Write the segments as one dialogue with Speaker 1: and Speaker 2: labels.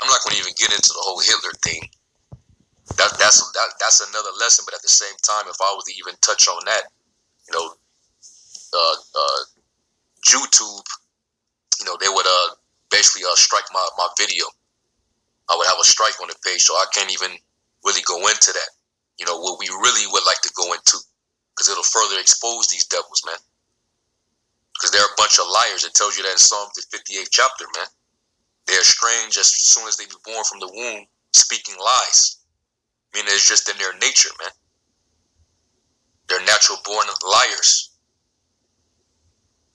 Speaker 1: I'm not going to even get into the whole Hitler thing. That's another lesson. But at the same time, if I was to even touch on that, YouTube, they would basically strike my video. I would have a strike on the page, so I can't even really go into that. What we really would like to go into, because it'll further expose these devils, man. Because they're a bunch of liars. It tells you that in Psalm the 58th chapter, man. They're strange as soon as they be born from the womb, speaking lies. Meaning it's just in their nature, man. They're natural born liars.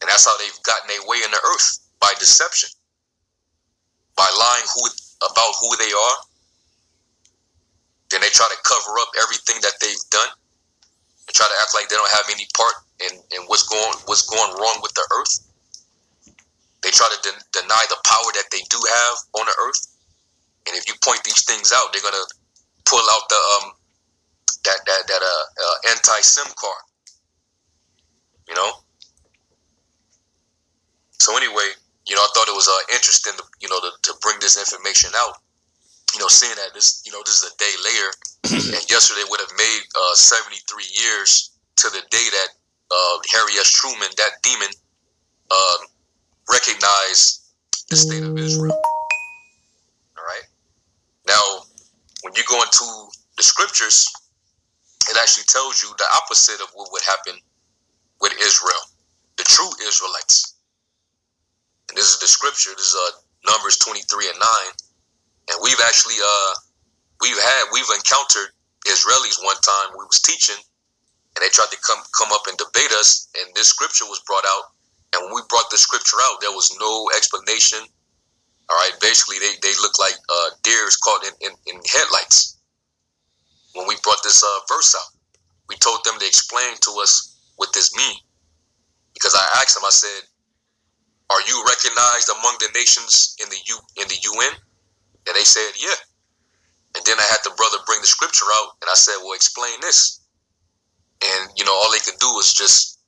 Speaker 1: And that's how they've gotten their way in the earth, by deception. By lying about who they are. Then they try to cover up everything that they've done. They try to act like they don't have any part in what's going wrong with the earth. They try to deny the power that they do have on the earth. And if you point these things out, they're gonna pull out the anti-SIM card. So anyway, I thought it was interesting to bring this information out. Seeing that this is a day later, and yesterday would have made 73 years to the day that Harry S. Truman, that demon, recognized the state of Israel. All right. Now, when you go into the scriptures, it actually tells you the opposite of what would happen with Israel, the true Israelites. And this is the scripture. This is Numbers 23 and 9. And we've actually we've encountered Israelis one time. We was teaching, and they tried to come up and debate us. And this scripture was brought out. And when we brought the scripture out, there was no explanation. All right, basically they look like deers caught in headlights. When we brought this verse out, we told them to explain to us what this means. Because I asked them, I said, "Are you recognized among the nations in the UN?" And they said, "Yeah." And then I had the brother bring the scripture out, and I said, "Well, explain this." And all they could do is just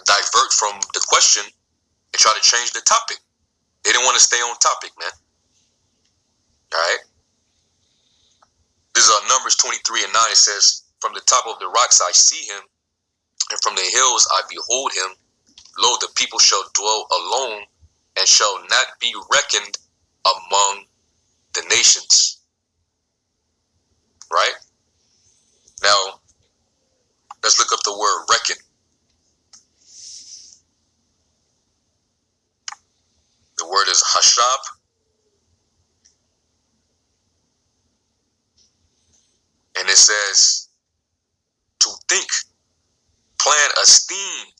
Speaker 1: divert from the question and try to change the topic. They didn't want to stay on topic, man. All right. This is Numbers 23 and 9. It says, "From the top of the rocks I see him, and from the hills I behold him. Lo, the people shall dwell alone, and shall not be reckoned among the nations." Right? Now, let's look up the word reckon. The word is hashab. And it says to think, plan, esteem.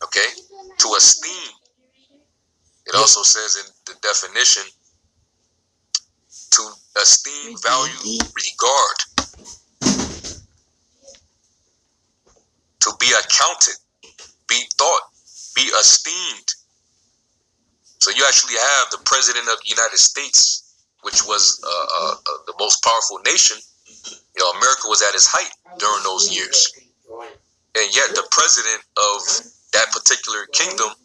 Speaker 1: Okay? To esteem. It also says in the definition, to esteem, value, regard. To be accounted, be thought, be esteemed. So you actually have the president of the United States, which was the most powerful nation. America was at its height during those years. And yet the president of that particular kingdom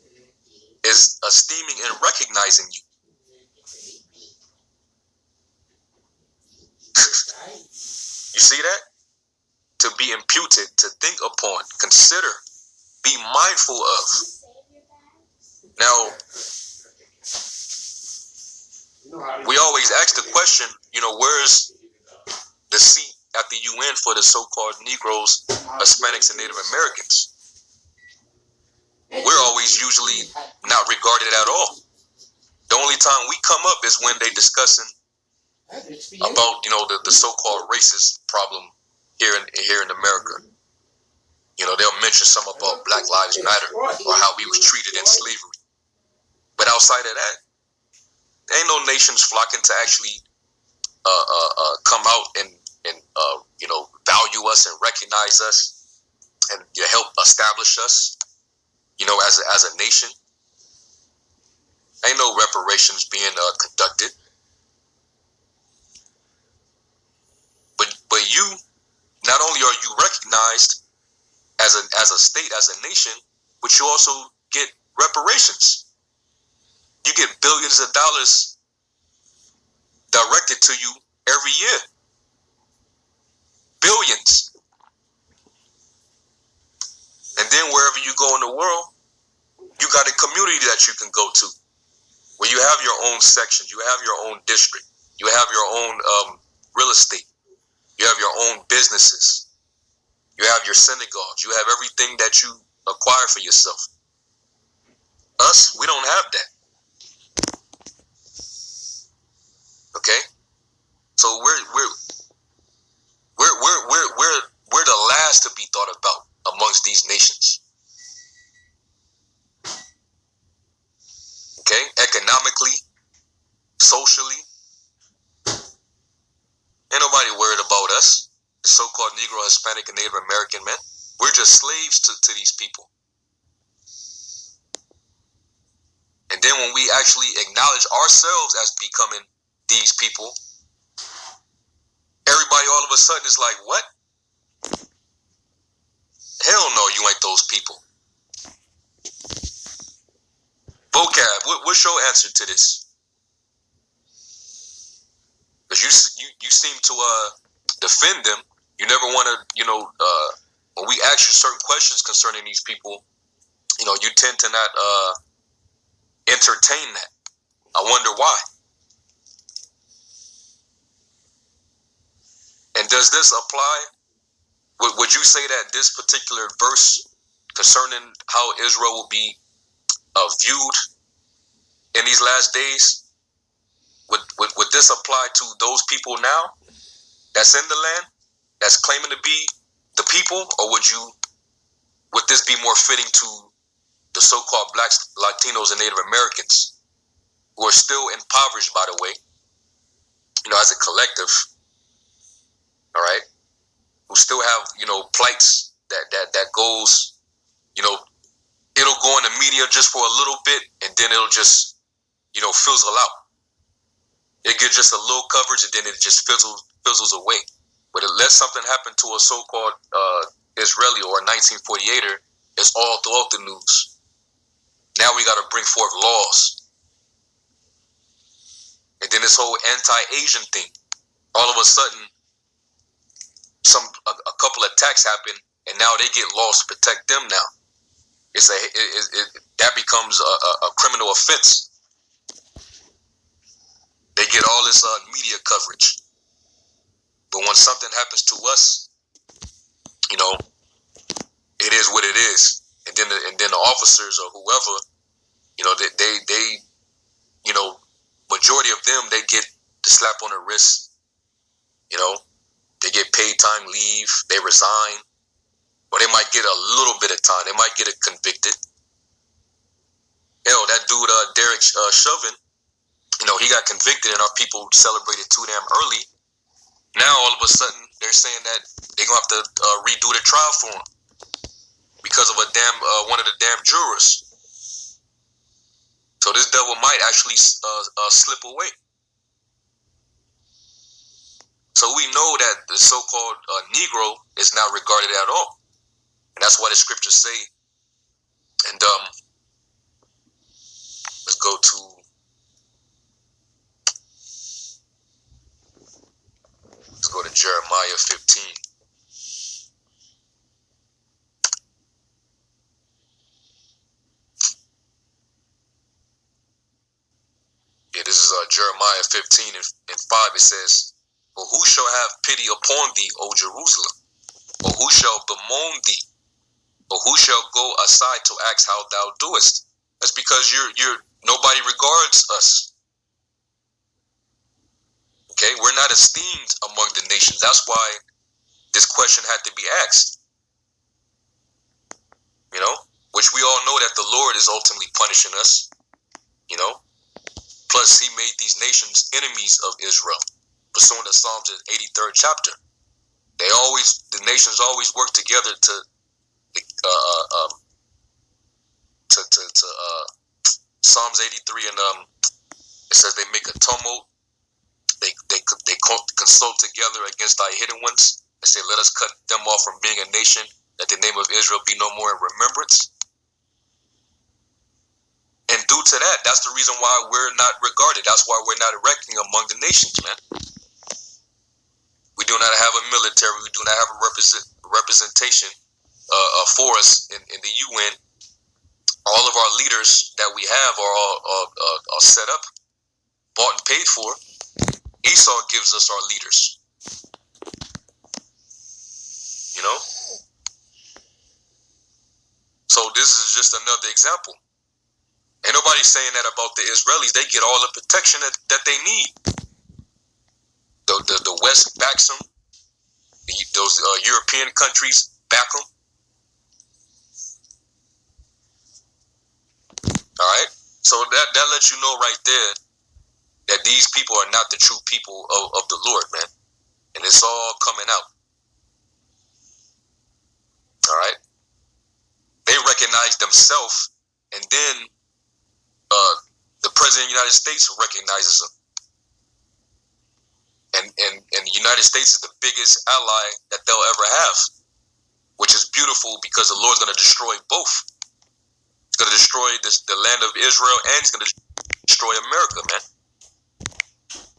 Speaker 1: is esteeming and recognizing you. You see that? To be imputed, to think upon, consider, be mindful of. Now, we always ask the question, where's the seat at the UN for the so-called Negroes, Hispanics, and Native Americans? We're always usually not regarded at all. The only time we come up is when they discussing about, the so-called racist problem here in America. They'll mention some about Black Lives Matter or how we was treated in slavery. But outside of that, there ain't no nations flocking to actually come out and value us and recognize us and help establish us, as a nation. Ain't no reparations being conducted. But you, not only are you recognized as a state, as a nation, but you also get reparations. You get billions of dollars directed to you every year. Billions. And then wherever you go in the world, you got a community that you can go to, where you have your own section, you have your own district, you have your own real estate, you have your own businesses, you have your synagogues, you have everything that you acquire for yourself. Us, we don't have that. Okay, so we're the last to be thought about amongst these nations. Okay, economically, socially, ain't nobody worried about us, the so-called Negro, Hispanic, and Native American men. We're just slaves to these people. And then when we actually acknowledge ourselves as becoming these people, everybody all of a sudden is like, what? Hell no, you ain't those people. Vocab, what's your answer to this? Because you seem to defend them. You never want to, when we ask you certain questions concerning these people, you tend to not entertain that. I wonder why. And does this apply? Would you say that this particular verse concerning how Israel will be viewed in these last days, would this apply to those people now that's in the land, that's claiming to be the people, or would this be more fitting to the so-called blacks, Latinos, and Native Americans, who are still impoverished, by the way, as a collective, all right, who still have, plights that goes, it'll go in the media just for a little bit, and then it'll just, fizzle out. It gets just a little coverage, and then it just fizzles away. But unless something happened to a so-called Israeli or a 1948er, it's all throughout the news. Now we got to bring forth laws. And then this whole anti-Asian thing. All of a sudden, a couple attacks happen, and now they get laws to protect them now. That becomes a criminal offense. They get all this media coverage. But when something happens to us, it is what it is. And then the officers or whoever, they majority of them, they get the slap on the wrist. They get paid time leave, they resign, or they might get a little bit of time. They might get convicted. Hell, that dude Derek Chauvin, he got convicted, and our people celebrated too damn early. Now all of a sudden they're saying that they're gonna have to redo the trial for him because of one of the damn jurors. So this devil might actually slip away. So we know that the so-called Negro is not regarded at all, and that's why the scriptures say. And let's go to Jeremiah 15. Yeah, this is Jeremiah 15 and 5. It says, "For who shall have pity upon thee, O Jerusalem? Or who shall bemoan thee? Or who shall go aside to ask how thou doest?" That's because nobody regards us. Okay, we're not esteemed among the nations. That's why this question had to be asked. Which we all know that the Lord is ultimately punishing us. Plus, he made these nations enemies of Israel, pursuant to Psalms 83rd chapter. The nations always work together to Psalms 83, and it says they make a tumult. They consult together against thy hidden ones and say, "Let us cut them off from being a nation, that the name of Israel be no more in remembrance." And due to that, that's the reason why we're not regarded. That's why we're not erecting among the nations, man. We do not have a military. We do not have a representation for us in the UN. All of our leaders that we have are all set up, bought and paid for. Esau gives us our leaders. You know? So this is just another example. Ain't nobody saying that about the Israelis. They get all the protection that they need. The West backs them. Those European countries back them. All right? So that lets you know right there that these people are not the true people of the Lord, man. And it's all coming out. All right? They recognize themselves, and then the President of the United States recognizes them. And the United States is the biggest ally that they'll ever have, which is beautiful because the Lord's going to destroy both. He's going to destroy the land of Israel, and he's going to destroy America, man.